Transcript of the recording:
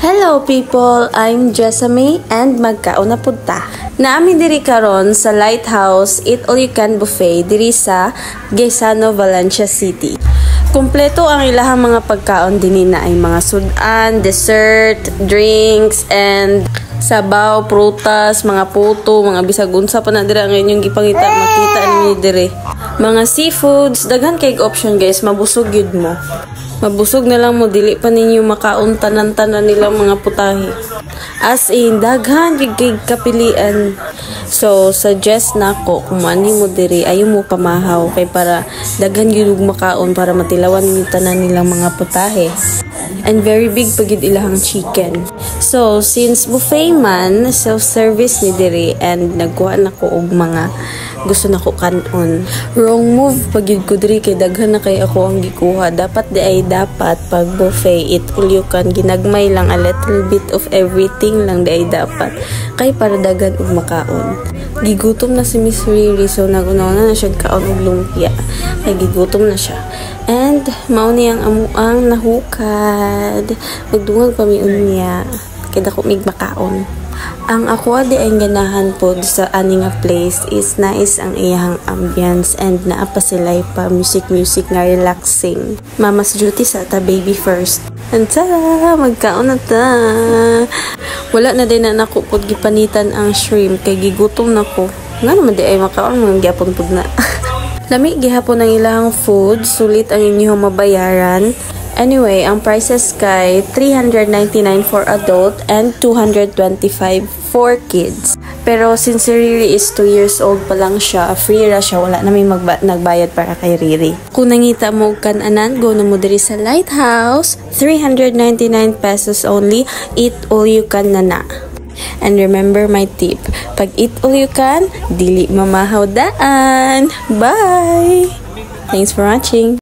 Hello people, I'm Jessamine and magkaon na punta. Naami diri karon sa Lighthouse Eat All You Can Buffet diri sa Gaisano, Valencia City. Kumpleto ang ilahang mga pagkaon dinhi na ay mga sudan, dessert, drinks, and sabaw, prutas, mga puto, mga bisag unsa pa na dira ang inyong gipangita makita ninyo diri. Mga seafoods, daghan kay option guys, mabusog gyud mo. Mabusog na lang mo, dili pa ninyo makaon tanan-tanan nilang mga putahe. As in, daghan kay kapilian. So, suggest na ko, kung mani mo diri, ayaw mo pamahaw, kay para daghan yun makaon para matilawan yung tanan nilang mga putahe. And very big pagid ilahang chicken. So, since buffet man, self-service ni diri, and nagkuha na ko og mga gusto na ko kanon. Wrong move pagid ko diri kay daghan na kay ako ang gikuha. Dapat di ay dapat pag buffet eat all you can, ginagmay lang a little bit of everything lang di ay dapat. Kay para daghan og makaon. Gigutom na si Miss Riri, so nagunaw na siya kaon og lumpia. Kay gigutom na siya. And mao ni ang amuang nahukad. Magdungag pa mi unya. Kay dako mig makaon. Ang ako di ay ganahan po sa aning place is nice ang iyang ambience and naa pa sila'y pa music nga relaxing. Mama's duty sa ta baby first. Anta, magkaon na ta. Wala na din na nako pod gipanitan ang shrimp kay gigutom na ko. Nga naman di ay makaon mga gyapon pod na. Lami gihapon ang ilang food, sulit ang inyong mabayaran. Anyway, ang prices kay 399 for adult and 225 for kids. Pero since si Riri is 2 years old pa lang siya, free ra siya, wala na may nagbayad para kay Riri. Kung nangita mo kananan, go na mo diri sa Lighthouse, 399 pesos only, eat all you can na. And remember my tip, pag eat all you can, dili mamahaw daan. Bye! Thanks for watching.